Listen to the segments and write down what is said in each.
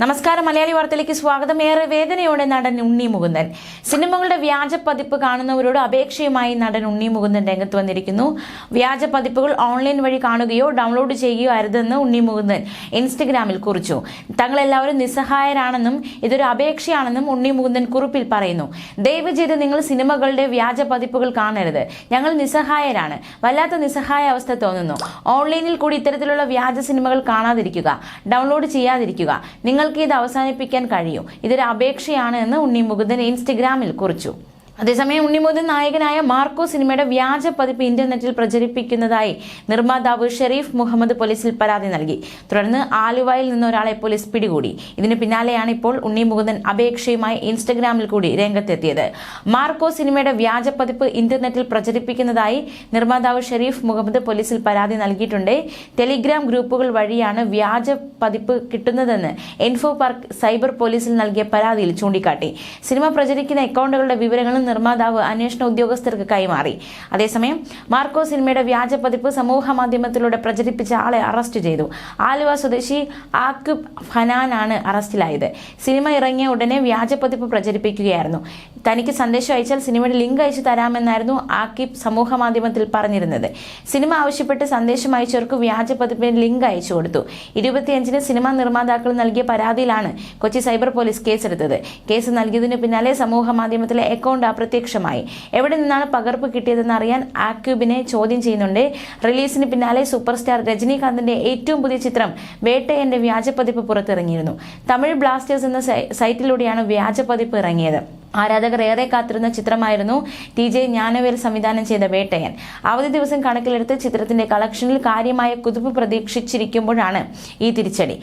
നമസ്കാരം. മലയാളി വാർത്തയിലേക്ക് സ്വാഗതം. ഏറെ വേദനയോടെ നടൻ ഉണ്ണി മുകുന്ദൻ. സിനിമകളുടെ വ്യാജ പതിപ്പ് കാണുന്നവരോട് അപേക്ഷയുമായി നടൻ ഉണ്ണി മുകുന്ദൻ രംഗത്ത് വന്നിരിക്കുന്നു. വ്യാജ പതിപ്പുകൾ ഓൺലൈൻ വഴി കാണുകയോ ഡൗൺലോഡ് ചെയ്യുകയോ അരുതെന്ന് ഉണ്ണി മുകുന്ദൻ ഇൻസ്റ്റഗ്രാമിൽ കുറിച്ചു. തങ്ങളെല്ലാവരും നിസ്സഹായരാണെന്നും ഇതൊരു അപേക്ഷയാണെന്നും ഉണ്ണി മുകുന്ദൻ കുറിപ്പിൽ പറയുന്നു. ദയവ് ചെയ്ത് നിങ്ങൾ സിനിമകളുടെ വ്യാജ പതിപ്പുകൾ കാണരുത്. ഞങ്ങൾ നിസ്സഹായരാണ്. വല്ലാത്ത നിസ്സഹായ അവസ്ഥ തോന്നുന്നു. ഓൺലൈനിൽ കൂടി ഇത്തരത്തിലുള്ള വ്യാജ സിനിമകൾ കാണാതിരിക്കുക, ഡൗൺലോഡ് ചെയ്യാതിരിക്കുക. നിങ്ങൾക്ക് ഇത് അവസാനിപ്പിക്കാൻ കഴിയും. ഇതൊരു അപേക്ഷയാണ് എന്ന് ഉണ്ണി മുകുന്ദൻ ഇൻസ്റ്റഗ്രാമിൽ കുറിച്ചു. അതേസമയം ഉണ്ണി മുകുന്ദൻ നായകനായ മാർക്കോ സിനിമയുടെ വ്യാജ പതിപ്പ് ഇന്റർനെറ്റിൽ പ്രചരിപ്പിക്കുന്നതായി നിർമ്മാതാവ് ഷെരീഫ് മുഹമ്മദ് പോലീസിൽ പരാതി നൽകി. തുടർന്ന് ആലുവയിൽ നിന്ന് ഒരാളെ പോലീസ് പിടികൂടി. ഇതിന് പിന്നാലെയാണ് ഇപ്പോൾ ഉണ്ണി മുകുന്ദൻ അപേക്ഷയുമായി ഇൻസ്റ്റഗ്രാമിൽ കൂടി രംഗത്തെത്തിയത്. മാർക്കോ സിനിമയുടെ വ്യാജ പതിപ്പ് ഇന്റർനെറ്റിൽ പ്രചരിപ്പിക്കുന്നതായി നിർമ്മാതാവ് ഷെരീഫ് മുഹമ്മദ് പോലീസിൽ പരാതി നൽകിയിട്ടുണ്ട്. ടെലിഗ്രാം ഗ്രൂപ്പുകൾ വഴിയാണ് വ്യാജ പതിപ്പ് കിട്ടുന്നതെന്ന് ഇൻഫോ പാർക്ക് സൈബർ പോലീസിൽ നൽകിയ പരാതിയിൽ ചൂണ്ടിക്കാട്ടി. സിനിമ പ്രചരിക്കുന്ന അക്കൗണ്ടുകളുടെ വിവരങ്ങളും നിർമ്മാതാവ് അന്വേഷണ ഉദ്യോഗസ്ഥർക്ക് കൈമാറി. അതേസമയം മാർക്കോ സിനിമയുടെ വ്യാജ പതിപ്പ് സമൂഹ മാധ്യമത്തിലൂടെ പ്രചരിപ്പിച്ച ആളെ അറസ്റ്റ് ചെയ്തു. ആലുവ സ്വദേശി ആക്യുബ് ഹനാനാണ് അറസ്റ്റിലായത്. സിനിമ ഇറങ്ങിയ ഉടനെ വ്യാജ പതിപ്പ് പ്രചരിപ്പിക്കുകയായിരുന്നു. തനിക്ക് സന്ദേശം അയച്ചാൽ സിനിമയുടെ ലിങ്ക് അയച്ചു തരാമെന്നായിരുന്നു ആക്യുബ് സമൂഹ മാധ്യമത്തിൽ പറഞ്ഞിരുന്നത്. സിനിമ ആവശ്യപ്പെട്ട് സന്ദേശം അയച്ചവർക്ക് വ്യാജ പതിപ്പിന് ലിങ്ക് അയച്ചു കൊടുത്തു. 25-ന് സിനിമാ നിർമ്മാതാക്കൾ നൽകിയ പരാതിയിലാണ് കൊച്ചി സൈബർ പോലീസ് കേസെടുത്തത്. കേസ് നൽകിയതിനു പിന്നാലെ സമൂഹ മാധ്യമത്തിലെ അക്കൗണ്ട് അപ്രത്യക്ഷമായി. എവിടെ നിന്നാണ് പകർപ്പ് കിട്ടിയതെന്ന് അറിയാൻ ആക്യൂബിനെ ചോദ്യം ചെയ്യുന്നുണ്ട്. റിലീസിന് പിന്നാലെ സൂപ്പർ സ്റ്റാർ രജനീകാന്തിന്റെ ഏറ്റവും പുതിയ ചിത്രം വേട്ടയന്റെ വ്യാജ പതിപ്പ് പുറത്തിറങ്ങിയിരുന്നു. തമിഴ് ബ്ലാസ്റ്റേഴ്സ് എന്ന സൈറ്റിലൂടെയാണ് വ്യാജ പതിപ്പ് ഇറങ്ങിയത്. ആരാധകർ ഏറെ കാത്തിരുന്ന ചിത്രമായിരുന്നു TJ ജ്ഞാനവേൽ സംവിധാനം ചെയ്ത വേട്ടയൻ. അവധി ദിവസം കണക്കിലെടുത്ത് ചിത്രത്തിന്റെ കളക്ഷനിൽ കാര്യമായ കുതിപ്പ് പ്രതീക്ഷിച്ചിരിക്കുമ്പോഴാണ് ഈ തിരിച്ചടി.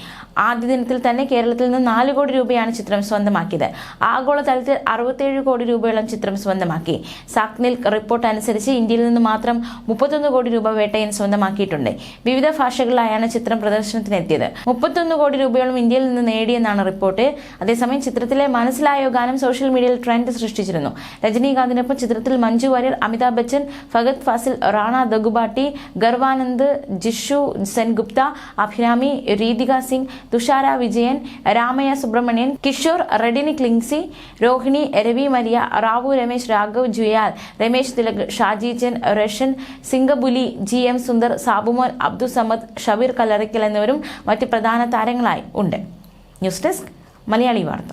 ആദ്യ ദിനത്തിൽ തന്നെ കേരളത്തിൽ നിന്ന് 4 കോടി രൂപയാണ് ചിത്രം സ്വന്തമാക്കിയത്. ആഗോളതലത്തിൽ 67 കോടി രൂപയോളം ചിത്രം സ്വന്തമാക്കി. സാക്നിൽ റിപ്പോർട്ട് അനുസരിച്ച് ഇന്ത്യയിൽ നിന്ന് മാത്രം 31 കോടി രൂപ വേട്ടയൻ സ്വന്തമാക്കിയിട്ടുണ്ട്. വിവിധ ഭാഷകളിലായാണ് ചിത്രം പ്രദർശനത്തിനെത്തിയത്. 31 കോടി രൂപയോളം ഇന്ത്യയിൽ നിന്ന് നേടിയെന്നാണ് റിപ്പോർട്ട്. അതേസമയം ചിത്രത്തിലെ മനസ്സിലായോ ഗാനം സോഷ്യൽ മീഡിയയിൽ ട്രെൻഡ് സൃഷ്ടിച്ചിരുന്നു. രജനീകാന്തിനൊപ്പം ചിത്രത്തിൽ മഞ്ജു വാര്യർ, അമിതാഭ് ബച്ചൻ, ഫഹദ് ഫാസിൽ, റാണ ദഗുബാട്ടി, ഗർവാനന്ദ്, ജിഷു സെൻഗുപ്ത, അഭിരാമി, രീതിക സിംഗ്, തുഷാര വിജയൻ, രാമയ്യ സുബ്രഹ്മണ്യൻ, കിഷോർ, റെഡിനി ക്ലിങ്സി, രോഹിണി, രവി മരിയ, റാവു രമേശ്, രാഘവ് ജുയാൽ, രമേശ് തിലക്, ഷാജി ജൻ, റഷൻ, സിംഗബുലി, GM സുന്ദർ, സാബുമോൻ, അബ്ദു സമദ്, ഷബീർ കല്ലറിക്കൽ എന്നിവരും മറ്റ് പ്രധാന താരങ്ങളായി ഉണ്ട്. ന്യൂസ് ഡെസ്ക് മലയാളി വാർത്ത.